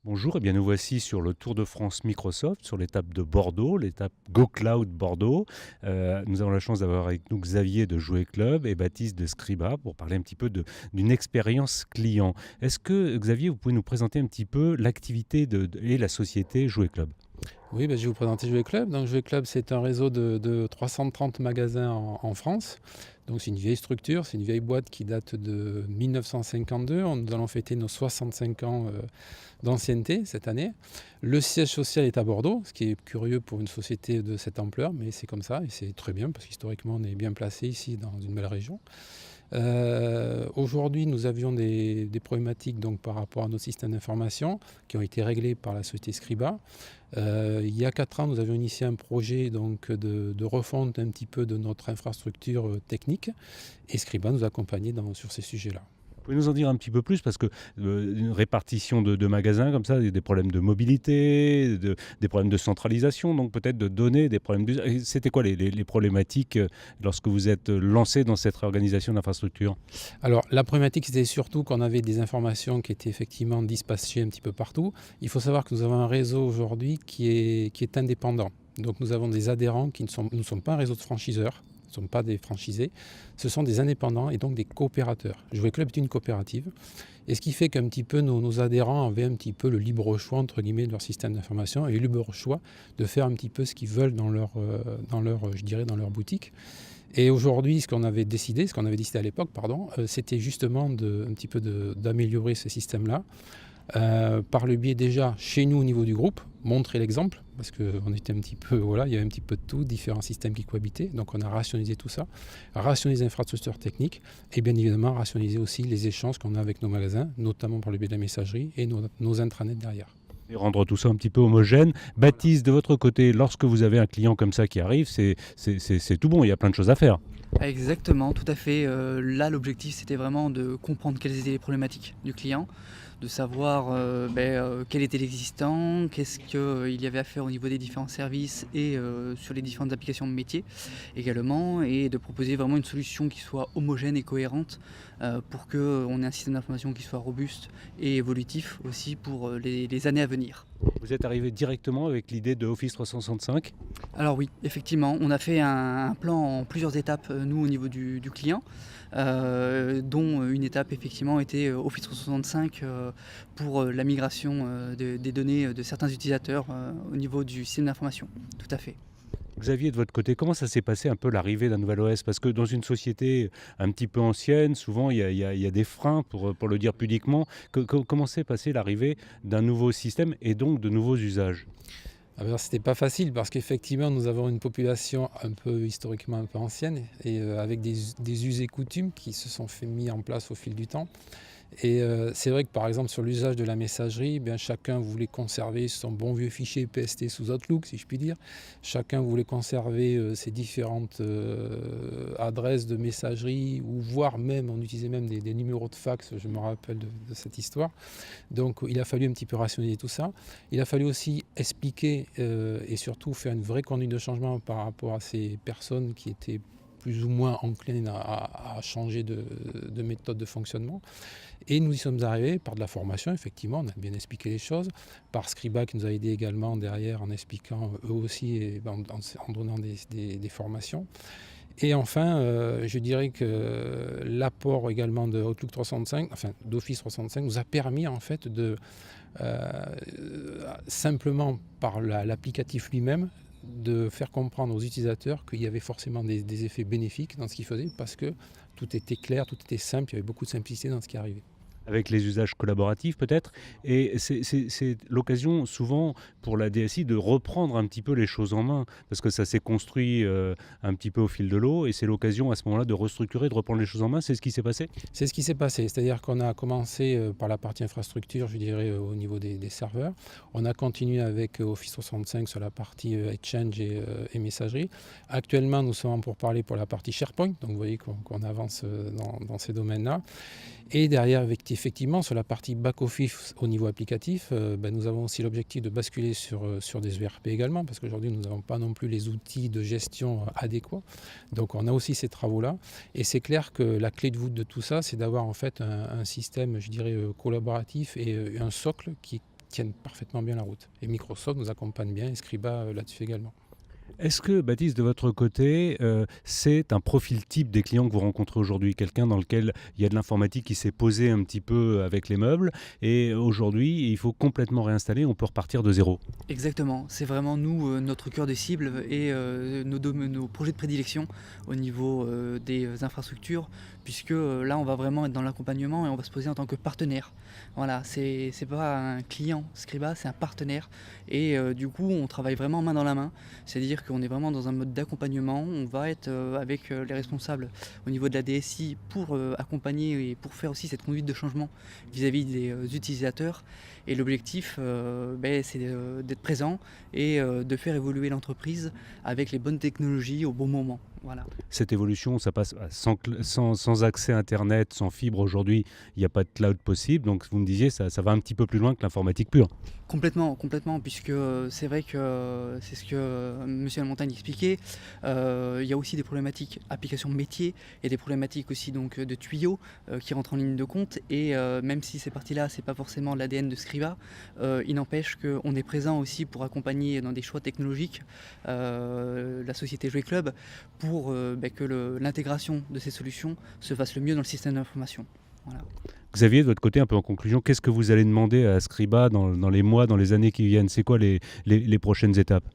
Bonjour, et bien nous voici sur le Tour de France Microsoft, sur l'étape de Bordeaux, l'étape Go Cloud Bordeaux. Nous avons la chance d'avoir avec nous Xavier de Jouet Club et Baptiste de Scriba pour parler un petit peu d'une expérience client. Est-ce que Xavier, vous pouvez nous présenter un petit peu l'activité et la société Jouet Club? Oui, je vais vous présenter Jouet Club. Donc, Jouet Club, c'est un réseau de 330 magasins en France. Donc, c'est une vieille structure, c'est une vieille boîte qui date de 1952. Nous allons fêter nos 65 ans d'ancienneté cette année. Le siège social est à Bordeaux, ce qui est curieux pour une société de cette ampleur, mais c'est comme ça et c'est très bien parce qu'historiquement, on est bien placé ici dans une belle région. Aujourd'hui, nous avions des problématiques donc, par rapport à nos systèmes d'information qui ont été réglés par la société Scriba. Il y a 4 ans, nous avions initié un projet donc, de refonte un petit peu de notre infrastructure technique et Scriba nous accompagnait sur ces sujets-là. Vous pouvez nous en dire un petit peu plus parce que une répartition de magasins comme ça, il y a des problèmes de mobilité, des problèmes de centralisation, donc peut-être de données, des problèmes d'usage. Et c'était quoi les problématiques lorsque vous êtes lancé dans cette réorganisation d'infrastructure? Alors, la problématique, c'était surtout qu'on avait des informations qui étaient effectivement dispatchées un petit peu partout. Il faut savoir que nous avons un réseau aujourd'hui qui est indépendant. Donc, nous avons des adhérents qui ne sont pas un réseau de franchiseurs, ne sont pas des franchisés, ce sont des indépendants et donc des coopérateurs. Jouet Club est une coopérative. Et ce qui fait qu'un petit peu nos adhérents avaient un petit peu le libre choix, entre guillemets, de leur système d'information et le libre choix de faire un petit peu ce qu'ils veulent dans leur boutique. Et aujourd'hui, ce qu'on avait décidé à l'époque, c'était justement un petit peu d'améliorer ce système-là, par le biais déjà, chez nous au niveau du groupe, montrer l'exemple, parce qu'on était un petit peu, voilà, il y avait un petit peu de tout, différents systèmes qui cohabitaient, donc on a rationalisé tout ça, rationalisé les infrastructures techniques, et bien évidemment rationalisé aussi les échanges qu'on a avec nos magasins, notamment par le biais de la messagerie et nos intranets derrière. Et rendre tout ça un petit peu homogène. Baptiste, de votre côté, lorsque vous avez un client comme ça qui arrive, c'est tout bon, il y a plein de choses à faire. Exactement, tout à fait. Là, l'objectif, c'était vraiment de comprendre quelles étaient les problématiques du client, de savoir quel était l'existant, qu'est-ce qu'il y avait à faire au niveau des différents services et sur les différentes applications de métier également, et de proposer vraiment une solution qui soit homogène et cohérente pour qu'on ait un système d'information qui soit robuste et évolutif aussi pour les années à venir. Vous êtes arrivé directement avec l'idée de Office 365. Alors oui, effectivement, on a fait un plan en plusieurs étapes, nous, au niveau du client, dont une étape, effectivement, était Office 365 pour la migration des données de certains utilisateurs au niveau du système d'information. Tout à fait. Xavier, de votre côté, comment ça s'est passé un peu l'arrivée d'un nouvel OS? Parce que dans une société un petit peu ancienne, souvent il y a des freins, pour le dire pudiquement. Comment s'est passée l'arrivée d'un nouveau système et donc de nouveaux usages? Alors, c'était pas facile parce qu'effectivement, nous avons une population un peu historiquement un peu ancienne et avec des us et coutumes qui se sont mis en place au fil du temps. Et c'est vrai que par exemple sur l'usage de la messagerie, bien, chacun voulait conserver son bon vieux fichier PST sous Outlook, si je puis dire. Chacun voulait conserver ses différentes adresses de messagerie, ou voire même, on utilisait même des numéros de fax, je me rappelle de cette histoire. Donc il a fallu un petit peu rationaliser tout ça. Il a fallu aussi expliquer et surtout faire une vraie conduite de changement par rapport à ces personnes qui étaient plus ou moins enclines à changer de méthode de fonctionnement. Et nous y sommes arrivés par de la formation, effectivement, on a bien expliqué les choses, par Scriba qui nous a aidé également derrière en expliquant eux aussi et en donnant des formations. Et enfin, je dirais que l'apport également de Outlook 365, enfin d'Office 365, nous a permis en fait euh, simplement par l'applicatif lui-même, de faire comprendre aux utilisateurs qu'il y avait forcément des effets bénéfiques dans ce qu'ils faisaient parce que tout était clair, tout était simple, il y avait beaucoup de simplicité dans ce qui arrivait. Avec les usages collaboratifs peut-être. Et c'est l'occasion souvent pour la DSI de reprendre un petit peu les choses en main, parce que ça s'est construit un petit peu au fil de l'eau, et c'est l'occasion à ce moment-là de restructurer, de reprendre les choses en main. C'est ce qui s'est passé? C'est ce qui s'est passé, c'est-à-dire qu'on a commencé par la partie infrastructure, je dirais au niveau des serveurs. On a continué avec Office 365 sur la partie Exchange et messagerie. Actuellement, nous sommes pour parler pour la partie SharePoint, donc vous voyez qu'on avance dans ces domaines-là. Et derrière, effectivement, sur la partie back-office au niveau applicatif, nous avons aussi l'objectif de basculer sur des ERP également, parce qu'aujourd'hui, nous n'avons pas non plus les outils de gestion adéquats. Donc, on a aussi ces travaux-là. Et c'est clair que la clé de voûte de tout ça, c'est d'avoir en fait un système, je dirais, collaboratif et un socle qui tiennent parfaitement bien la route. Et Microsoft nous accompagne bien et Scriba là-dessus également. Est-ce que, Baptiste, de votre côté, c'est un profil type des clients que vous rencontrez aujourd'hui? Quelqu'un dans lequel il y a de l'informatique qui s'est posée un petit peu avec les meubles et aujourd'hui, il faut complètement réinstaller, on peut repartir de zéro? Exactement, c'est vraiment nous, notre cœur de cible et nos projets de prédilection au niveau des infrastructures, puisque là on va vraiment être dans l'accompagnement et on va se poser en tant que partenaire. Voilà, c'est pas un client Scriba, c'est un partenaire et du coup on travaille vraiment main dans la main, c'est-à-dire qu'on est vraiment dans un mode d'accompagnement, on va être avec les responsables au niveau de la DSI pour accompagner et pour faire aussi cette conduite de changement vis-à-vis des utilisateurs. Et l'objectif, c'est d'être présent et de faire évoluer l'entreprise avec les bonnes technologies au bon moment. Voilà. Cette évolution, ça passe sans accès Internet, sans fibre aujourd'hui, il n'y a pas de cloud possible. Donc vous me disiez, ça va un petit peu plus loin que l'informatique pure. Complètement, puisque c'est vrai que c'est ce que M. Lamontagne expliquait. Il y a aussi des problématiques applications métiers et des problématiques aussi donc, de tuyaux qui rentrent en ligne de compte. Et même si ces parties-là, c'est pas forcément l'ADN de Scriba, il n'empêche qu'on est présent aussi pour accompagner dans des choix technologiques la société Jouet Club pour que l'intégration de ces solutions se fasse le mieux dans le système d'information. Voilà. Xavier, de votre côté, un peu en conclusion, qu'est-ce que vous allez demander à Scriba dans les mois, dans les années qui viennent? C'est quoi les prochaines étapes?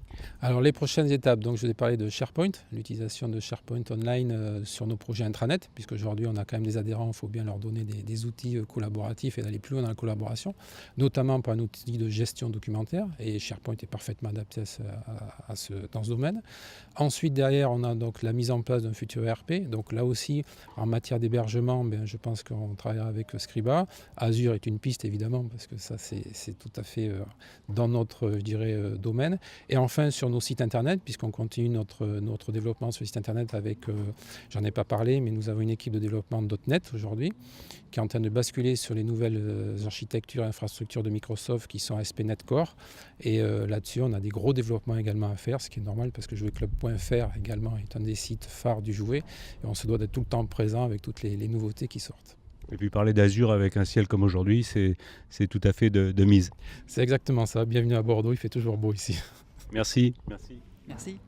Alors les prochaines étapes, donc je vais parler de SharePoint, l'utilisation de SharePoint Online sur nos projets intranet, puisque aujourd'hui on a quand même des adhérents, il faut bien leur donner des outils collaboratifs et d'aller plus loin dans la collaboration, notamment par un outil de gestion documentaire, et SharePoint est parfaitement adapté dans ce domaine. Ensuite derrière on a donc la mise en place d'un futur ERP, donc là aussi en matière d'hébergement, je pense qu'on travaillera avec Scriba. Azure est une piste évidemment, parce que ça c'est tout à fait dans notre domaine. Et enfin sur nos sites internet, puisqu'on continue notre développement sur le site internet avec, j'en ai pas parlé, mais nous avons une équipe de développement .NET aujourd'hui qui est en train de basculer sur les nouvelles architectures et infrastructures de Microsoft qui sont ASP.NET Core. Et là-dessus, on a des gros développements également à faire, ce qui est normal parce que jouetclub.fr également est un des sites phares du jouet. Et on se doit d'être tout le temps présent avec toutes les nouveautés qui sortent. Et puis parler d'Azure avec un ciel comme aujourd'hui, c'est tout à fait de mise. C'est exactement ça. Bienvenue à Bordeaux, il fait toujours beau ici. Merci. Merci.